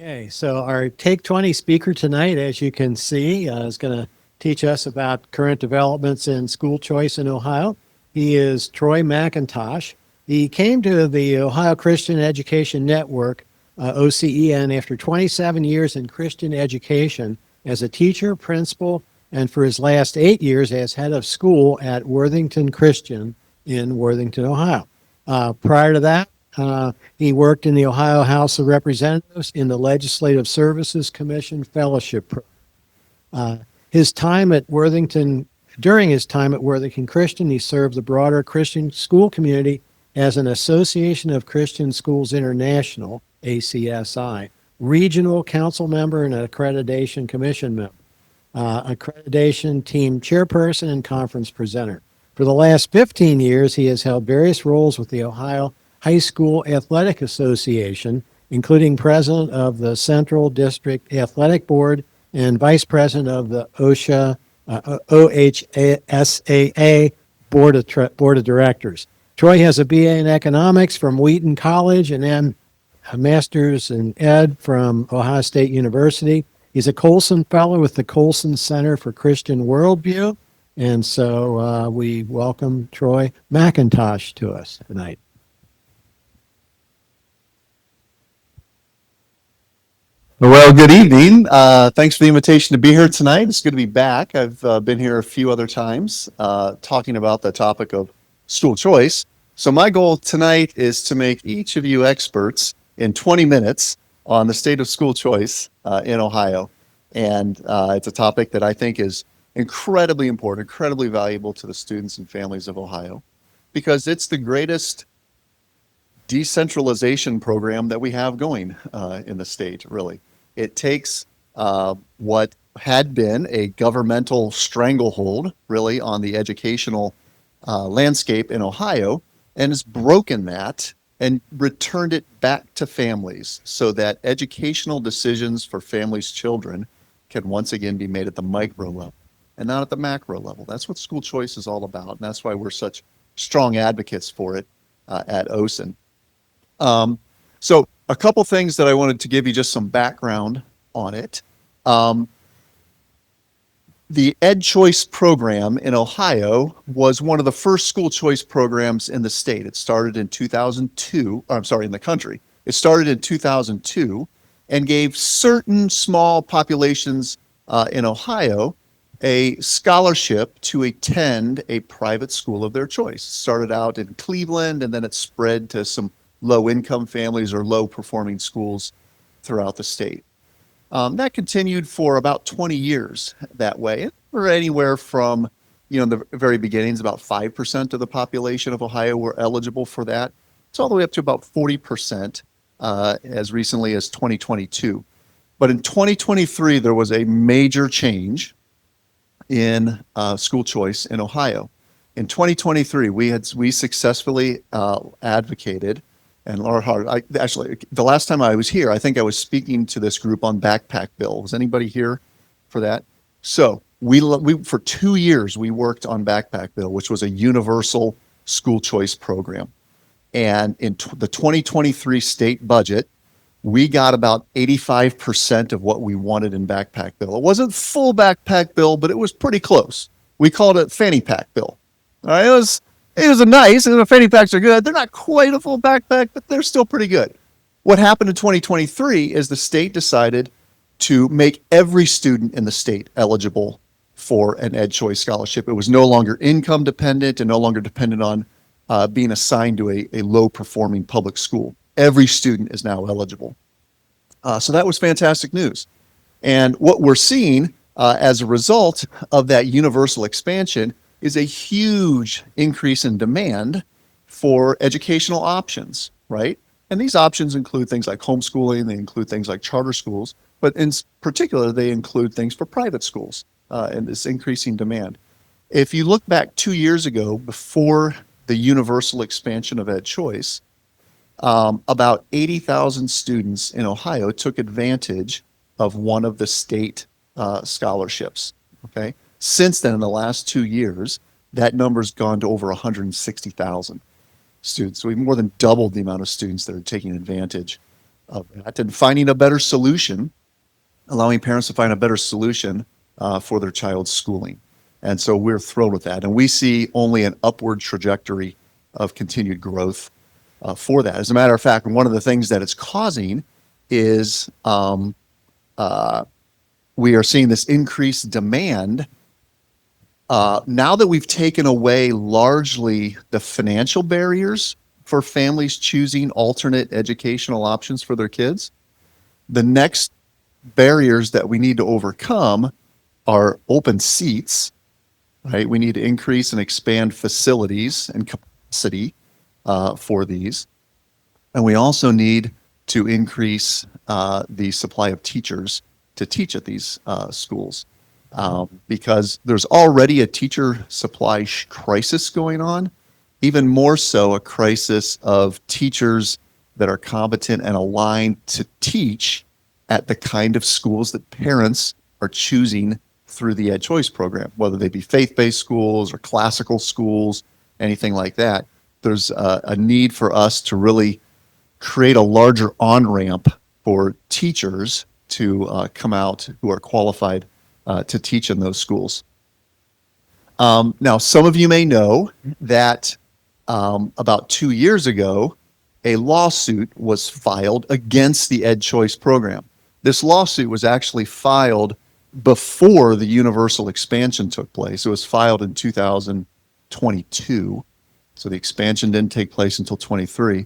Okay, so our Take 20 speaker tonight, as you can see, is going to teach us about current developments in school choice in Ohio. He is Troy McIntosh. He came to the Ohio Christian Education Network, OCEN, after 27 years in Christian education as a teacher, principal, and for his last 8 years as head of school at Worthington Christian in Worthington, Ohio. Prior to that, he worked in the Ohio House of Representatives in the Legislative Services Commission Fellowship Program. Uh, his time at Worthington, during his time at Worthington Christian, he served the broader Christian school community as an Association of Christian Schools International, ACSI, regional council member and an accreditation commission member, accreditation team chairperson and conference presenter. For the last 15 years, he has held various roles with the Ohio High School Athletic Association, including president of the Central District Athletic Board and vice president of the OHSAA Board of Directors. Troy has a BA in economics from Wheaton College and then a master's in ed from Ohio State University. He's a Colson Fellow with the Colson Center for Christian Worldview. And so we welcome Troy McIntosh to us tonight. Well, good evening. Thanks for the invitation to be here tonight. It's good to be back. I've been here a few other times talking about the topic of school choice. So my goal tonight is to make each of you experts in 20 minutes on the state of school choice in Ohio. And it's a topic that I think is incredibly important, incredibly valuable to the students and families of Ohio, because it's the greatest decentralization program that we have going in the state, really. It takes what had been a governmental stranglehold, really, on the educational landscape in Ohio, and has broken that and returned it back to families so that educational decisions for families' children can once again be made at the micro level and not at the macro level. That's what school choice is all about, and that's why we're such strong advocates for it at OCEN. So a couple things that I wanted to give you just some background on it. The EdChoice program in Ohio was one of the first school choice programs in the state. It started in 2002, in the country. It started in 2002 and gave certain small populations in Ohio a scholarship to attend a private school of their choice. It started out in Cleveland, and then it spread to some low-income families or low-performing schools throughout the state. That continued for about 20 years that way. Or anywhere from, the very beginnings, about 5% of the population of Ohio were eligible for that. It's all the way up to about 40% as recently as 2022. But in 2023, there was a major change in school choice in Ohio. In 2023, we successfully advocated. And Laura Hart, the last time I was here, I think I was speaking to this group on Backpack Bill. Was anybody here for that? So we for 2 years, we worked on Backpack Bill, which was a universal school choice program. And in the 2023 state budget, we got about 85% of what we wanted in Backpack Bill. It wasn't full Backpack Bill, but it was pretty close. We called it Fanny Pack Bill. All right, it was a nice, and the fanny packs are good. They're not quite a full backpack, but they're still pretty good. What happened in 2023 is the state decided to make every student in the state eligible for an EdChoice scholarship. It was no longer income dependent and no longer dependent on being assigned to a low-performing public school. Every student is now eligible. So that was fantastic news. And what we're seeing as a result of that universal expansion is a huge increase in demand for educational options, right? And these options include things like homeschooling, they include things like charter schools, but in particular, they include things for private schools and this increasing demand. If you look back 2 years ago, before the universal expansion of EdChoice, about 80,000 students in Ohio took advantage of one of the state scholarships, okay? Since then, in the last 2 years, that number's gone to over 160,000 students. So we've more than doubled the amount of students that are taking advantage of that and finding a better solution, allowing parents to find a better solution for their child's schooling. And so we're thrilled with that. And we see only an upward trajectory of continued growth for that. As a matter of fact, one of the things that it's causing is we are seeing this increased demand. Now that we've taken away largely the financial barriers for families choosing alternate educational options for their kids, the next barriers that we need to overcome are open seats, right? We need to increase and expand facilities and capacity for these. And we also need to increase the supply of teachers to teach at these schools. Because there's already a teacher supply crisis going on, even more so a crisis of teachers that are competent and aligned to teach at the kind of schools that parents are choosing through the EdChoice program, whether they be faith-based schools or classical schools, anything like that. There's a need for us to really create a larger on-ramp for teachers to come out who are qualified to teach in those schools. Now, some of you may know that about 2 years ago, a lawsuit was filed against the EdChoice program. This lawsuit was actually filed before the universal expansion took place. It was filed in 2022, so the expansion didn't take place until 23.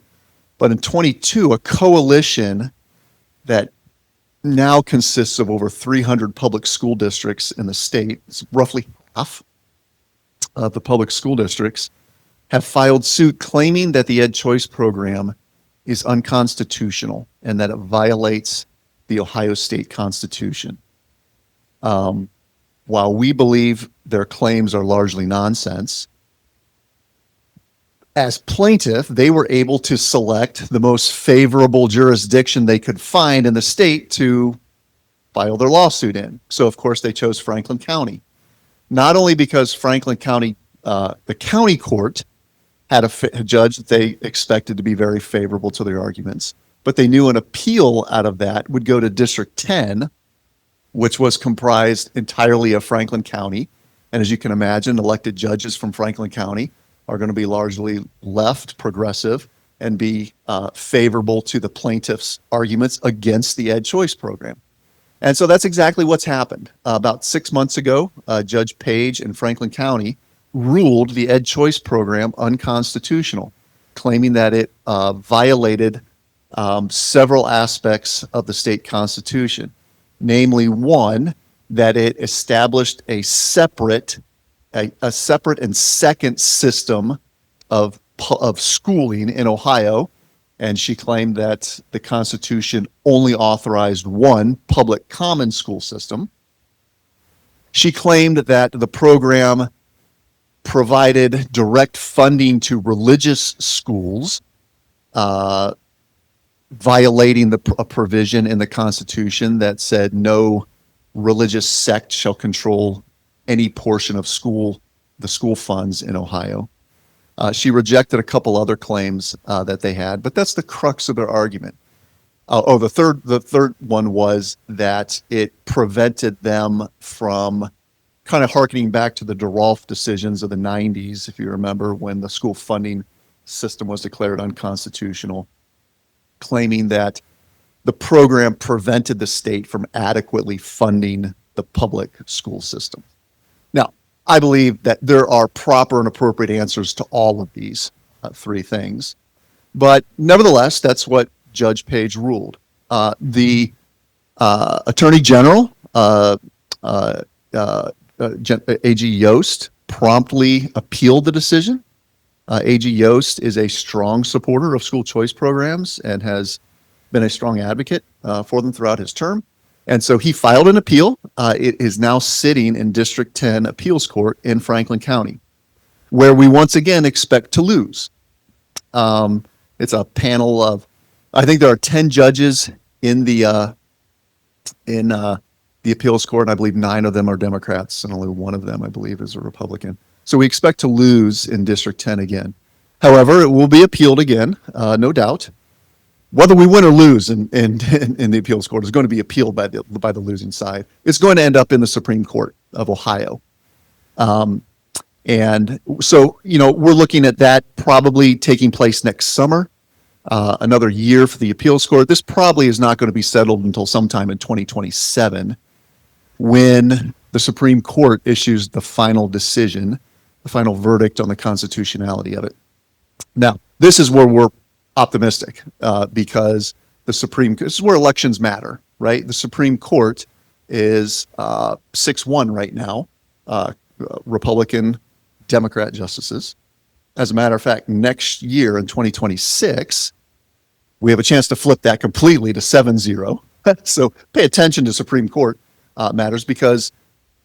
But in 22, a coalition that now consists of over 300 public school districts in the state, it's roughly half of the public school districts, have filed suit claiming that the EdChoice program is unconstitutional and that it violates the Ohio State Constitution. While we believe their claims are largely nonsense, as plaintiff, they were able to select the most favorable jurisdiction they could find in the state to file their lawsuit in. So, of course, they chose Franklin County. Not only because Franklin County, the county court, had a judge that they expected to be very favorable to their arguments, but they knew an appeal out of that would go to District 10, which was comprised entirely of Franklin County. And as you can imagine, elected judges from Franklin County are going to be largely left, progressive, and be favorable to the plaintiff's arguments against the EdChoice program. And so that's exactly what's happened. About 6 months ago, Judge Page in Franklin County ruled the EdChoice program unconstitutional, claiming that it violated several aspects of the state constitution. Namely, one, that it established a separate and second system of schooling in Ohio, and she claimed that the Constitution only authorized one public common school system. She claimed that the program provided direct funding to religious schools, violating a provision in the Constitution that said no religious sect shall control any portion of the school funds in Ohio. She rejected a couple other claims that they had, but that's the crux of their argument. The third one was that it prevented them from kind of hearkening back to the DeRolf decisions of the 90s, if you remember, when the school funding system was declared unconstitutional, claiming that the program prevented the state from adequately funding the public school system. Now, I believe that there are proper and appropriate answers to all of these three things. But nevertheless, that's what Judge Page ruled. The Attorney General, A.G. Yost, promptly appealed the decision. A.G. Yost is a strong supporter of school choice programs and has been a strong advocate for them throughout his term. And so he filed an appeal. It is now sitting in District 10 Appeals Court in Franklin County, where we once again expect to lose. It's a panel of, I think there are 10 judges in the appeals court, and I believe 9 of them are Democrats, and only one of them, I believe, is a Republican. So we expect to lose in District 10 again. However, it will be appealed again, no doubt. whether we win or lose in the appeals court is going to be appealed by the losing side. It's going to end up in the Supreme Court of Ohio. And so, we're looking at that probably taking place next summer, another year for the appeals court. This probably is not going to be settled until sometime in 2027 when the Supreme Court issues the final decision, the final verdict on the constitutionality of it. Now, this is where we're optimistic because this is where elections matter, right? The Supreme Court is 6-1 right now, Republican, Democrat justices. As a matter of fact, next year in 2026, we have a chance to flip that completely to 7-0. So pay attention to Supreme Court matters because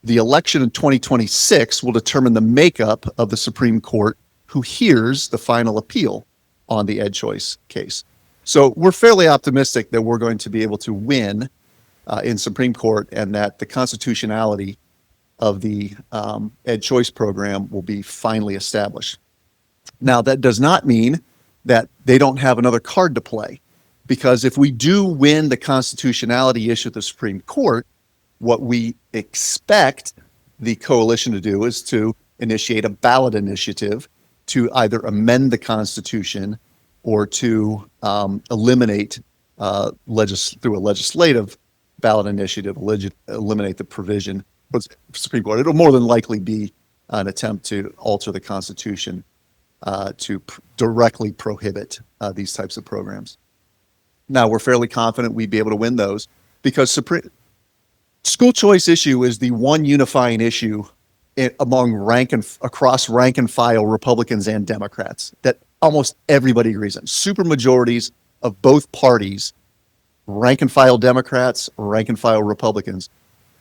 the election in 2026 will determine the makeup of the Supreme Court who hears the final appeal on the EdChoice case. So we're fairly optimistic that we're going to be able to win in Supreme Court and that the constitutionality of the EdChoice program will be finally established. Now, that does not mean that they don't have another card to play, because if we do win the constitutionality issue at the Supreme Court, what we expect the coalition to do is to initiate a ballot initiative to either amend the Constitution or to eliminate through a legislative ballot initiative, eliminate the provision for the Supreme Court. It'll more than likely be an attempt to alter the Constitution to directly prohibit these types of programs. Now, we're fairly confident we'd be able to win those because school choice issue is the one unifying issue among across rank and file Republicans and Democrats that almost everybody agrees on. Supermajorities of both parties, rank and file Democrats, rank and file Republicans,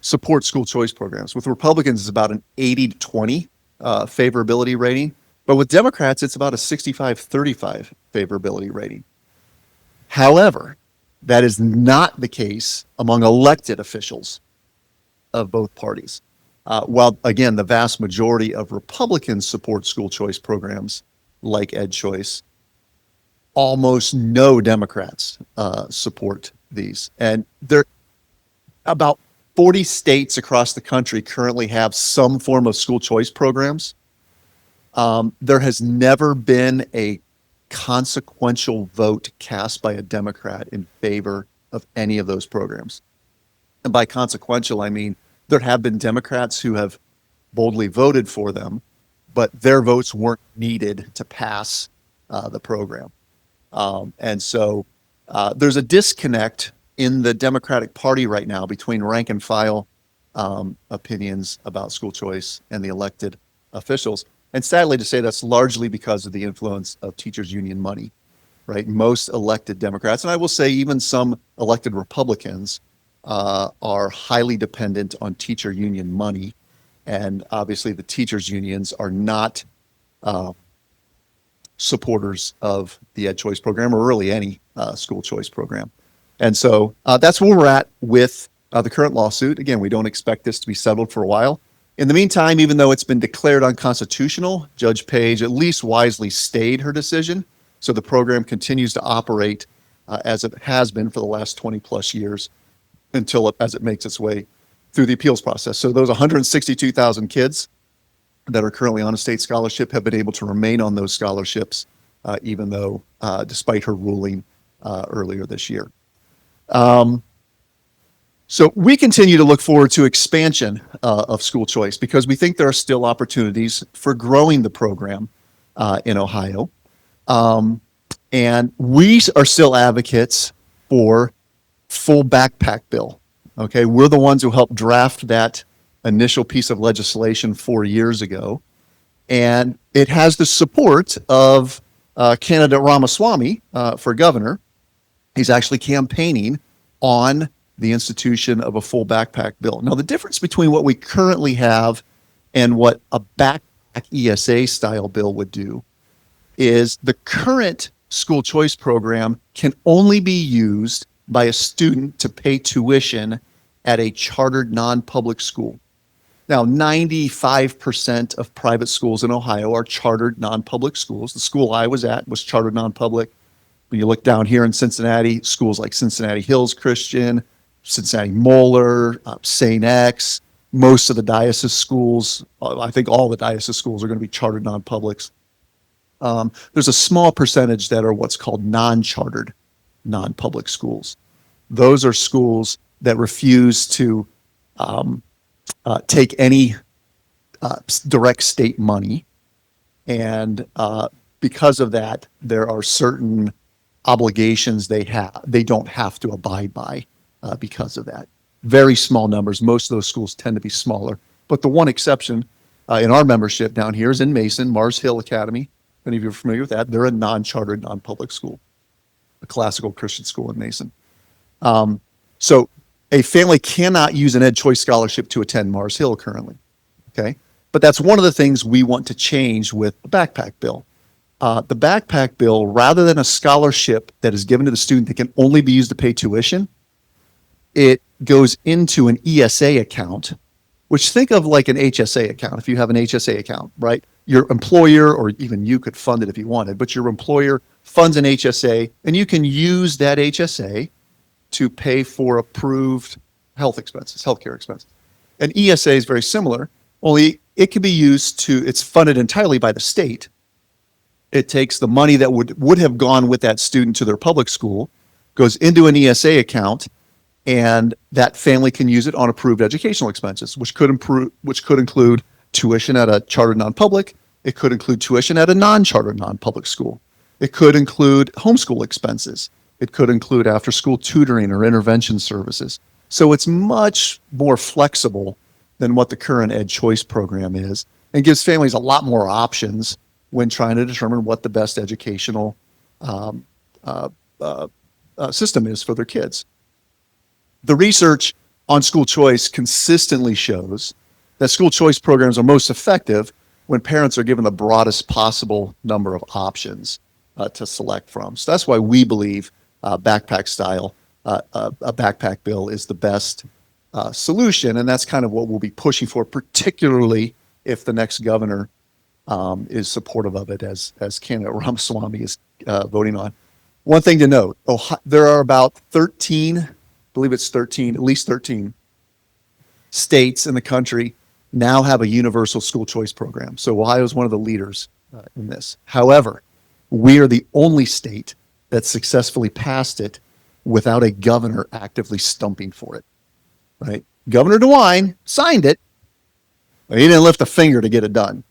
support school choice programs. With Republicans, it's about an 80-20 favorability rating, but with Democrats, it's about a 65-35 favorability rating. However, that is not the case among elected officials of both parties. While, again, the vast majority of Republicans support school choice programs like EdChoice, almost no Democrats support these. And there about 40 states across the country currently have some form of school choice programs. There has never been a consequential vote cast by a Democrat in favor of any of those programs. And by consequential, I mean there have been Democrats who have boldly voted for them, but their votes weren't needed to pass the program. And so there's a disconnect in the Democratic Party right now between rank and file opinions about school choice and the elected officials. And sadly to say, that's largely because of the influence of teachers' union money, right? Most elected Democrats, and I will say even some elected Republicans, are highly dependent on teacher union money. And obviously the teachers' unions are not supporters of the EdChoice program or really any school choice program. And so that's where we're at with the current lawsuit. Again, we don't expect this to be settled for a while. In the meantime, even though it's been declared unconstitutional, Judge Page at least wisely stayed her decision. So the program continues to operate as it has been for the last 20 plus years as it makes its way through the appeals process. So those 162,000 kids that are currently on a state scholarship have been able to remain on those scholarships, even though despite her ruling earlier this year. So we continue to look forward to expansion of school choice because we think there are still opportunities for growing the program in Ohio. And we are still advocates for full backpack bill. Okay, we're the ones who helped draft that initial piece of legislation 4 years ago. And it has the support of candidate Ramaswamy for governor. He's actually campaigning on the institution of a full backpack bill. Now, the difference between what we currently have and what a backpack ESA style bill would do is the current school choice program can only be used by a student to pay tuition at a chartered non-public school. Now, 95% of private schools in Ohio are chartered non-public schools. The school I was at was chartered non-public. When you look down here in Cincinnati, schools like Cincinnati Hills Christian, Cincinnati Moeller, St. X, most of the diocese schools, I think all the diocese schools are going to be chartered non-publics. There's a small percentage that are what's called non-chartered non-public schools. Those are schools that refuse to take any direct state money. And because of that, there are certain obligations they don't have to abide by because of that. Very small numbers. Most of those schools tend to be smaller. But the one exception in our membership down here is in Mason, Mars Hill Academy. If any of you are familiar with that, they're a non-chartered, non-public school, a classical Christian school in Mason. So a family cannot use an EdChoice scholarship to attend Mars Hill currently. Okay. But that's one of the things we want to change with the backpack bill. The backpack bill, rather than a scholarship that is given to the student that can only be used to pay tuition, it goes into an ESA account, which think of like an HSA account. If you have an HSA account, right? Your employer, or even you could fund it if you wanted, but your employer funds an HSA, and you can use that HSA to pay for approved health expenses, healthcare expenses. An ESA is very similar, only it can be used it's funded entirely by the state. It takes the money that would have gone with that student to their public school, goes into an ESA account, and that family can use it on approved educational expenses, which could include tuition at a chartered non-public. It could include tuition at a non-chartered non-public school. It could include homeschool expenses. It could include after-school tutoring or intervention services. So it's much more flexible than what the current EdChoice program is, and gives families a lot more options when trying to determine what the best educational system is for their kids. The research on school choice consistently shows that school choice programs are most effective when parents are given the broadest possible number of options to select from. So that's why we believe backpack style, a backpack bill is the best solution. And that's kind of what we'll be pushing for, particularly if the next governor is supportive of it, as candidate Ramaswamy is voting on. One thing to note, there are about 13, I believe it's 13, at least 13 states in the country now have a universal school choice program. So Ohio is one of the leaders in this. However, we are the only state that successfully passed it without a governor actively stumping for it, right? Governor DeWine signed it, but he didn't lift a finger to get it done.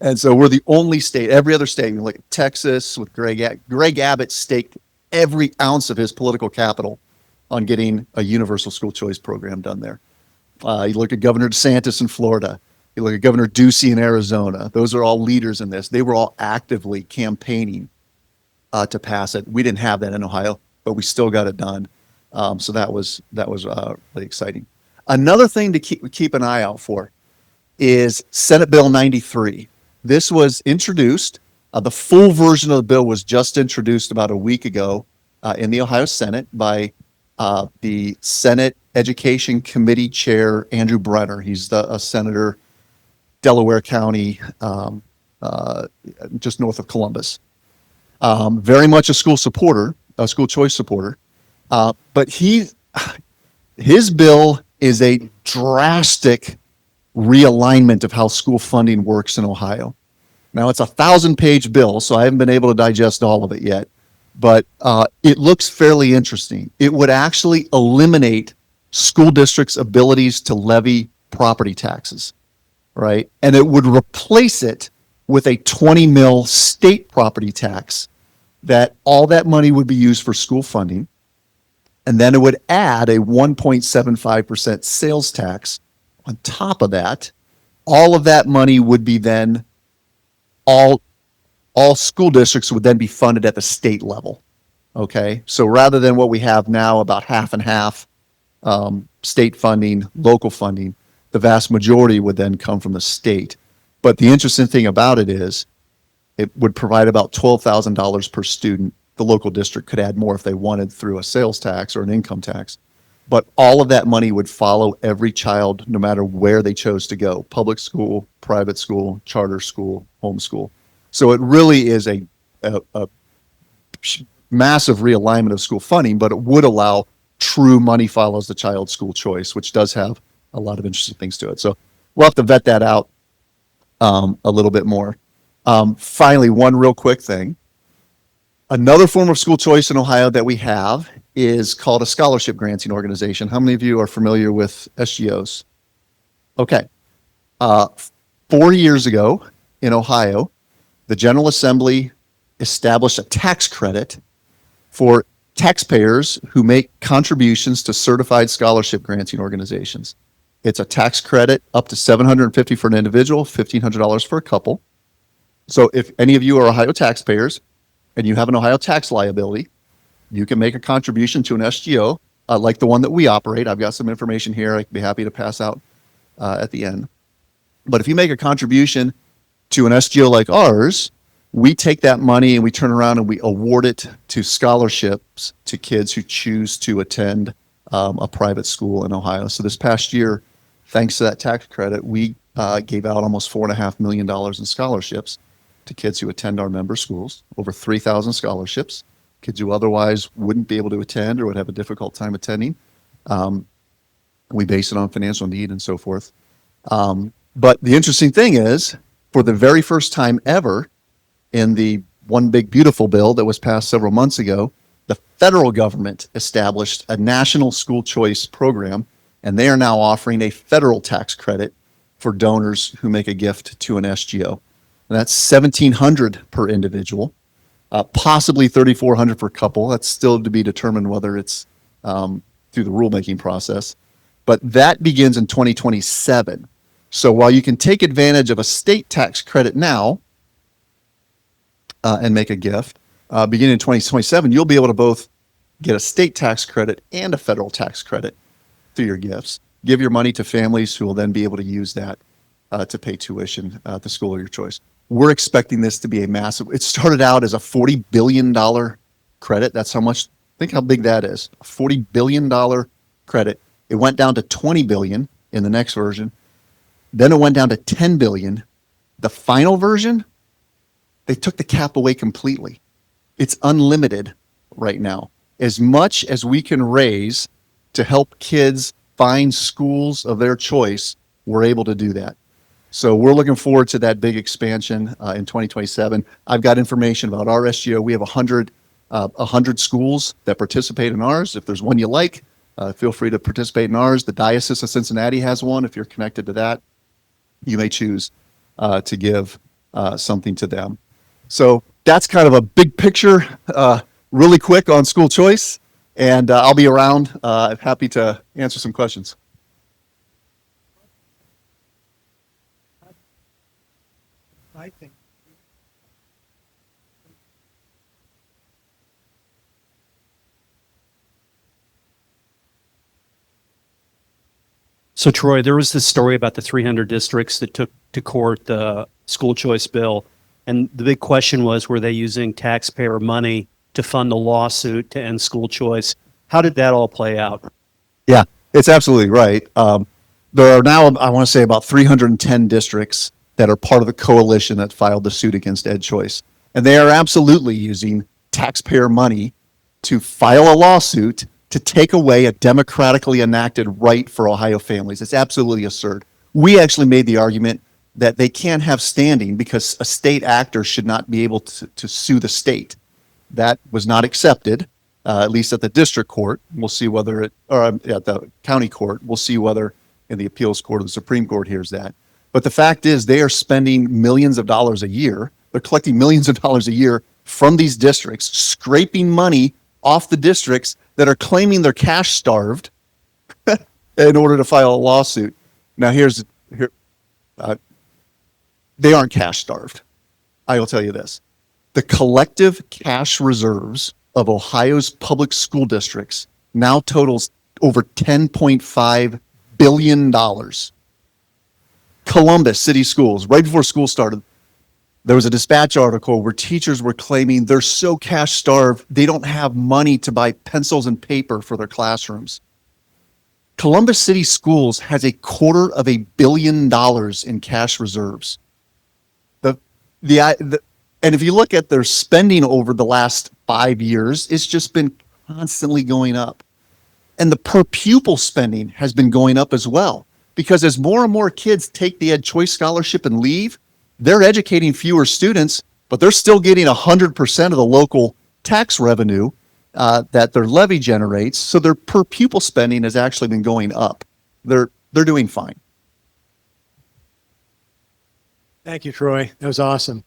And so we're the only state. Every other state, you look at Texas with Greg Abbott staked every ounce of his political capital on getting a universal school choice program done there. You look at Governor DeSantis in Florida. You look at Governor Ducey in Arizona. Those are all leaders in this. They were all actively campaigning to pass it. We didn't have that in Ohio, but we still got it done. So that was really exciting. Another thing to keep an eye out for is Senate Bill 93. This was introduced. The full version of the bill was just introduced about a week ago in the Ohio Senate by the Senate Education Committee Chair, Andrew Brenner. He's a senator, Delaware County, just north of Columbus. Very much a school choice supporter. But his bill is a drastic realignment of how school funding works in Ohio. Now, it's a 1,000-page bill, so I haven't been able to digest all of it yet, but it looks fairly interesting. It would actually eliminate school districts' abilities to levy property taxes, right? And it would replace it with a 20 mil state property tax, that all that money would be used for school funding. And then it would add a 1.75% sales tax on top of that. All of that money would be then, all school districts would then be funded at the state level. Okay, so rather than what we have now, about half and half, state funding, local funding, the vast majority would then come from the state. But the interesting thing about it is it would provide about $12,000 per student. The local district could add more if they wanted through a sales tax or an income tax. But all of that money would follow every child, no matter where they chose to go: public school, private school, charter school, homeschool. So it really is a massive realignment of school funding, but it would allow true money follows the child's school choice, which does have a lot of interesting things to it. So we'll have to vet that out a little bit more. Finally, one real quick thing. Another form of school choice in Ohio that we have is called a scholarship granting organization. How many of you are familiar with SGOs? Okay. 4 years ago in Ohio, the General Assembly established a tax credit for taxpayers who make contributions to certified scholarship granting organizations. It's a tax credit up to $750 for an individual, $1,500 for a couple. So if any of you are Ohio taxpayers and you have an Ohio tax liability, you can make a contribution to an SGO like the one that we operate. I've got some information here I'd be happy to pass out at the end. But if you make a contribution to an SGO like ours, we take that money and we turn around and we award it to scholarships to kids who choose to attend a private school in Ohio. So this past year, thanks to that tax credit, we gave out almost $4.5 million in scholarships to kids who attend our member schools, over 3,000 scholarships, kids who otherwise wouldn't be able to attend or would have a difficult time attending. We base it on financial need and so forth. But the interesting thing is, for the very first time ever in the One Big Beautiful bill that was passed several months ago, the federal government established a national school choice program, and they are now offering a federal tax credit for donors who make a gift to an SGO. And that's $1,700 per individual, possibly $3,400 per couple. That's still to be determined whether it's through the rulemaking process. But that begins in 2027. So while you can take advantage of a state tax credit now and make a gift, beginning in 2027, you'll be able to both get a state tax credit and a federal tax credit through your gifts. Give your money to families who will then be able to use that to pay tuition at the school of your choice. We're expecting this to be a massive, it started out as a $40 billion credit. That's how much, think how big that is, a $40 billion credit. It went down to 20 billion in the next version. Then it went down to 10 billion. The final version, they took the cap away completely. It's unlimited right now. As much as we can raise to help kids find schools of their choice, we're able to do that. So we're looking forward to that big expansion in 2027. I've got information about our SGO. We have 100 schools that participate in ours. If there's one you like, feel free to participate in ours. The Diocese of Cincinnati has one. If you're connected to that, you may choose to give something to them. So that's kind of a big picture, really quick on school choice. And I'll be around. Happy to answer some questions. I think. So, Troy, there was this story about the 300 districts that took to court the school choice bill. And the big question was, were they using taxpayer money to fund the lawsuit to end school choice? How did that all play out? Yeah, it's absolutely right. There are now, I want to say, about 310 districts that are part of the coalition that filed the suit against EdChoice. And they are absolutely using taxpayer money to file a lawsuit to take away a democratically enacted right for Ohio families. It's absolutely absurd. We actually made the argument that they can't have standing because a state actor should not be able to sue the state. That was not accepted, at least at the district court. We'll see whether it, or at the county court, we'll see whether in the appeals court or the Supreme Court hears that. But the fact is they are spending millions of dollars a year. They're collecting millions of dollars a year from these districts, scraping money off the districts that are claiming they're cash starved in order to file a lawsuit. Now they aren't cash starved. I will tell you this. The collective cash reserves of Ohio's public school districts now totals over $10.5 billion. Columbus City Schools, right before school started, there was a dispatch article where teachers were claiming they're so cash starved, they don't have money to buy pencils and paper for their classrooms. Columbus City Schools has $250 million in cash reserves. And if you look at their spending over the last 5 years, it's just been constantly going up. And the per pupil spending has been going up as well. Because as more and more kids take the EdChoice Scholarship and leave, they're educating fewer students, but they're still getting 100% of the local tax revenue that their levy generates. So their per pupil spending has actually been going up. They're doing fine. Thank you, Troy. That was awesome.